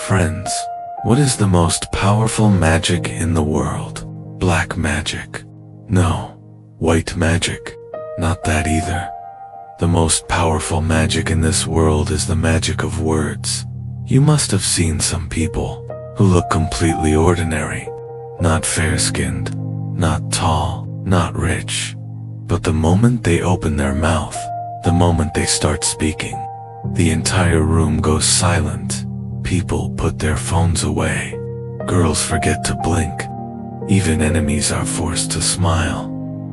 Friends, what is the most powerful magic in the world? Black magic? No. White magic? Not that either. The most powerful magic in this world is the magic of words. You must have seen some people who look completely ordinary, not fair-skinned, not tall, not rich. But the moment they open their mouth, the moment they start speaking, the entire room goes silent. People put their phones away. Girls forget to blink. Even enemies are forced to smile.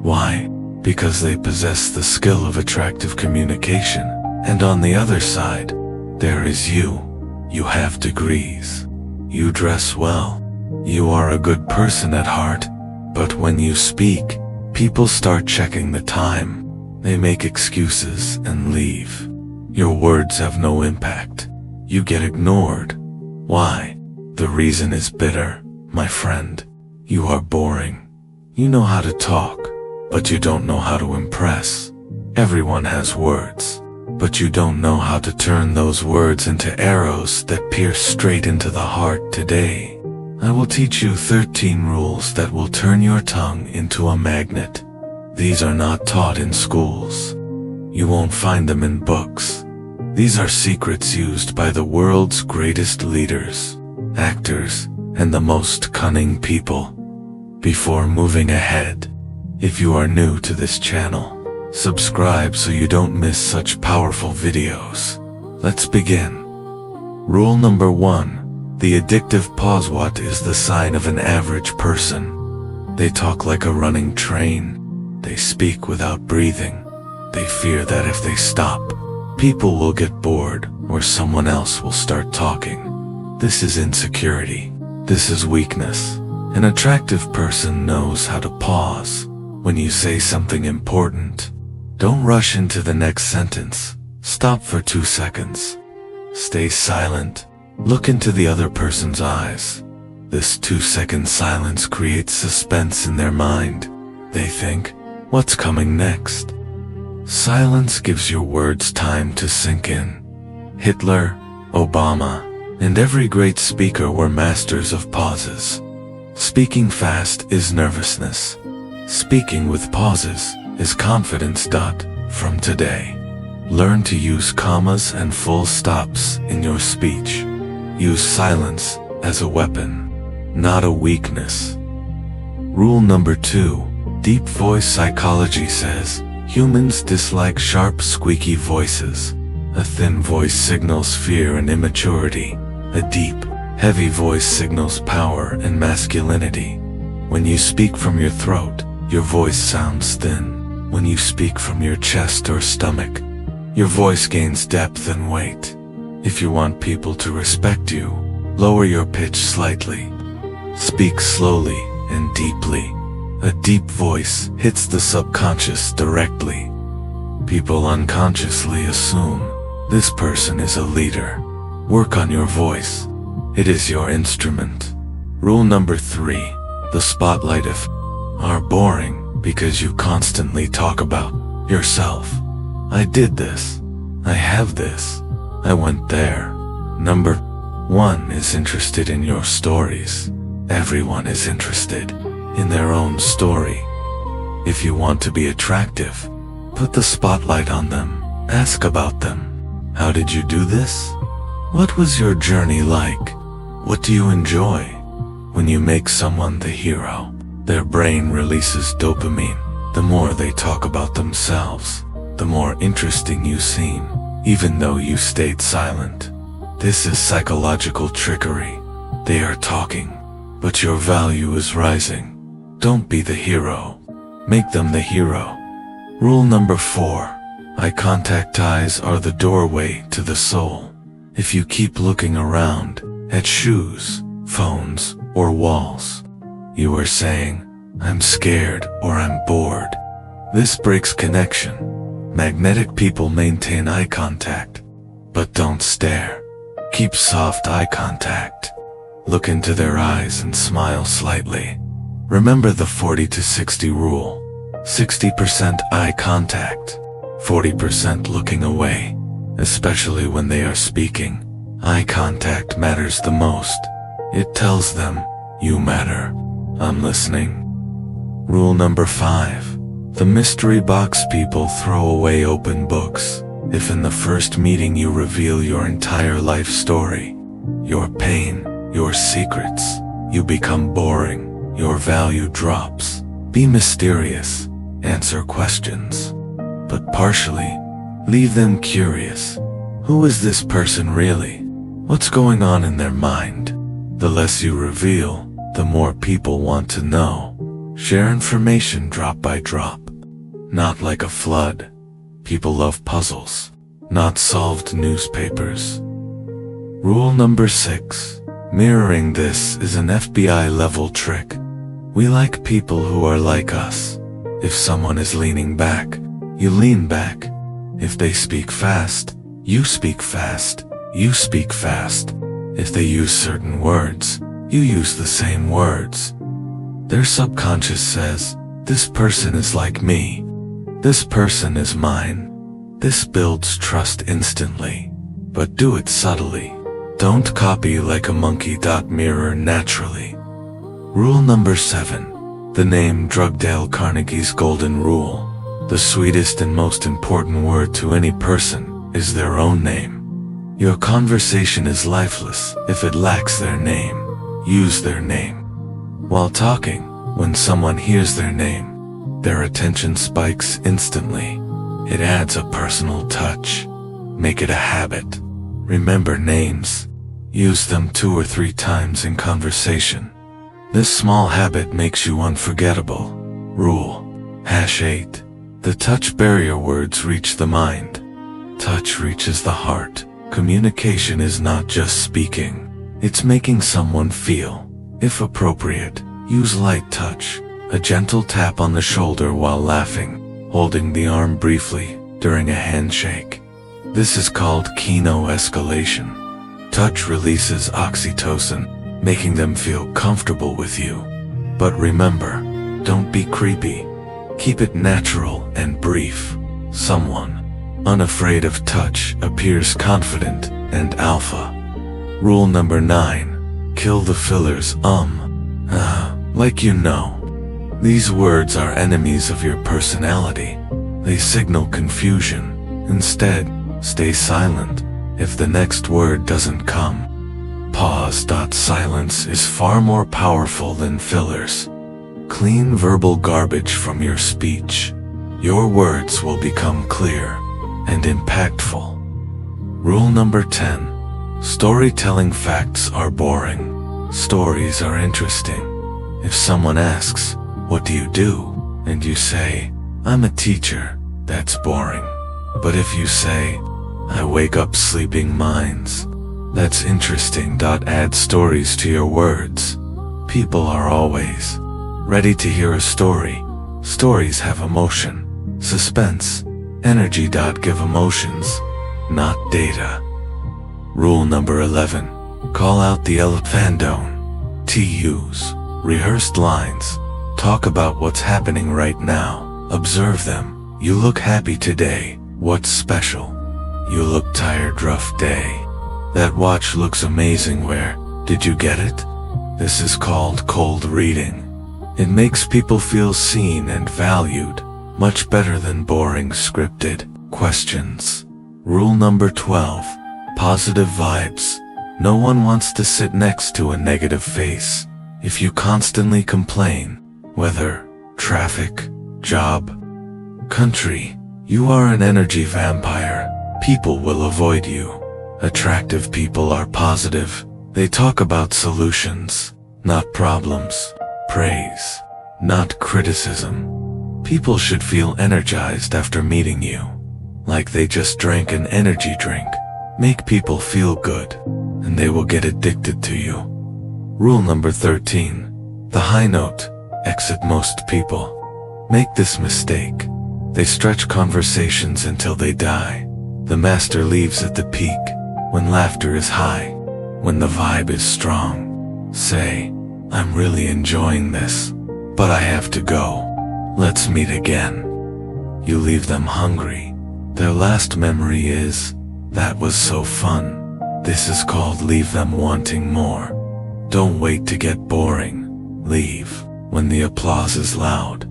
Why? Because they possess the skill of attractive communication. And on the other side, there is you. You have degrees. You dress well. You are a good person at heart. But when you speak, people start checking the time. They make excuses and leave. Your words have no impact. You get ignored. Why? The reason is bitter, my friend. You are boring. You know how to talk, but you don't know how to impress. Everyone has words, but you don't know how to turn those words into arrows that pierce straight into the heart. Today, I will teach you 13 rules that will turn your tongue into a magnet. These are not taught in schools. You won't find them in books. These are secrets used by the world's greatest leaders, actors, and the most cunning people. Before moving ahead, if you are new to this channel, subscribe so you don't miss such powerful videos. Let's begin. Rule number 1. The addictive pause. What is the sign of an average person? They talk like a running train. They speak without breathing. They fear that if they stop, people will get bored or someone else will start talking. This is insecurity. This is weakness. An attractive person knows how to pause. When you say something important, don't rush into the next sentence. Stop for 2 seconds. Stay silent. Look into the other person's eyes. This 2-second silence creates suspense in their mind. They think, what's coming next? Silence gives your words time to sink in. Hitler, Obama, and every great speaker were masters of pauses. Speaking fast is nervousness. Speaking with pauses is confidence. From today, learn to use commas and full stops in your speech. Use silence as a weapon, not a weakness. Rule number 2. Deep voice psychology says, humans dislike sharp, squeaky voices. A thin voice signals fear and immaturity. A deep, heavy voice signals power and masculinity. When you speak from your throat, your voice sounds thin. When you speak from your chest or stomach, your voice gains depth and weight. If you want people to respect you, lower your pitch slightly. Speak slowly and deeply. A deep voice hits the subconscious directly. People unconsciously assume this person is a leader. Work on your voice. It is your instrument. Rule number 3. The spotlight are boring because you constantly talk about yourself. I did this. I have this. I went there. Number 1 is interested in your stories. Everyone is interested in their own story. If you want to be attractive, put the spotlight on them. Ask about them. How did you do this? What was your journey like? What do you enjoy? When you make someone the hero, their brain releases dopamine. The more they talk about themselves, the more interesting you seem, even though you stayed silent. This is psychological trickery. They are talking, but your value is rising. Don't be the hero. Make them the hero. Rule number 4. Eye contact. Eyes are the doorway to the soul. If you keep looking around at shoes, phones, or walls, you are saying, I'm scared or I'm bored. This breaks connection. Magnetic people maintain eye contact, but don't stare. Keep soft eye contact. Look into their eyes and smile slightly. Remember the 40-60 rule. 60% eye contact, 40% looking away, especially when they are speaking. Eye contact matters the most. It tells them, you matter. I'm listening. Rule number 5. The mystery box people throw away open books. If in the first meeting you reveal your entire life story, your pain, your secrets, you become boring. Your value drops. Be mysterious. Answer questions, but partially. Leave them curious. Who is this person really? What's going on in their mind? The less you reveal, the more people want to know. Share information drop by drop, not like a flood. People love puzzles, not solved newspapers. Rule number 6. Mirroring this is an FBI level trick. We like people who are like us. If someone is leaning back, you lean back. If they speak fast, you speak fast. You speak fast. If they use certain words, you use the same words. Their subconscious says, this person is like me. This person is mine. This builds trust instantly, but do it subtly. Don't copy like a monkey. Mirror naturally. Rule number 7. The name Dale Carnegie's golden rule. The sweetest and most important word to any person is their own name. Your conversation is lifeless if it lacks their name. Use their name. While talking, when someone hears their name, their attention spikes instantly. It adds a personal touch. Make it a habit. Remember names. Use them 2 or 3 times in conversation. This small habit makes you unforgettable. Rule #8. The touch barrier words reach the mind. Touch reaches the heart. Communication is not just speaking. It's making someone feel. If appropriate, use light touch. A gentle tap on the shoulder while laughing. Holding the arm briefly during a handshake. This is called kino-escalation. Touch releases oxytocin, making them feel comfortable with you. But remember, don't be creepy. Keep it natural and brief. Someone unafraid of touch appears confident and alpha. Rule number 9. Kill the fillers. Like you know. These words are enemies of your personality. They signal confusion. Instead, stay silent. If the next word doesn't come, pause. Silence is far more powerful than fillers. Clean verbal garbage from your speech. Your words will become clear and impactful. Rule number 10. Storytelling facts are boring. Stories are interesting. If someone asks, what do you do? And you say, I'm a teacher, that's boring. But if you say, I wake up sleeping minds, that's interesting. Add stories to your words. People are always ready to hear a story. Stories have emotion, suspense, energy. Give emotions, not data. Rule number 11. Call out the elephantone. Use rehearsed lines. Talk about what's happening right now. Observe them. You look happy today. What's special? You look tired. Rough day. That watch looks amazing. Where did you get it? This is called cold reading. It makes people feel seen and valued, much better than boring scripted questions. Rule number 12. Positive vibes. No one wants to sit next to a negative face. If you constantly complain, weather, traffic, job, country, you are an energy vampire. People will avoid you. Attractive people are positive. They talk about solutions, not problems. Praise, not criticism. People should feel energized after meeting you, like they just drank an energy drink. Make people feel good, and they will get addicted to you. Rule number 13. The high note. Exit. Most people make this mistake. They stretch conversations until they die. The master leaves at the peak, when laughter is high, when the vibe is strong. Say, I'm really enjoying this, but I have to go. Let's meet again. You leave them hungry. Their last memory is, that was so fun. This is called leave them wanting more. Don't wait to get boring. Leave when the applause is loud.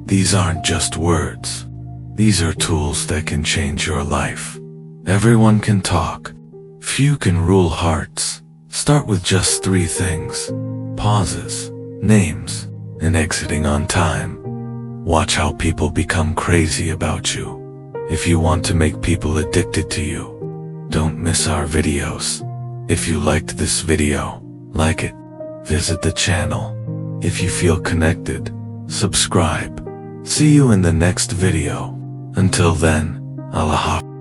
These aren't just words. These are tools that can change your life. Everyone can talk. Few can rule hearts. Start with just 3 things: pauses, names, and exiting on time. Watch how people become crazy about you. If you want to make people addicted to you, don't miss our videos. If you liked this video, like it, visit the channel. If you feel connected, subscribe. See you in the next video. Until then, Allah Hafiz.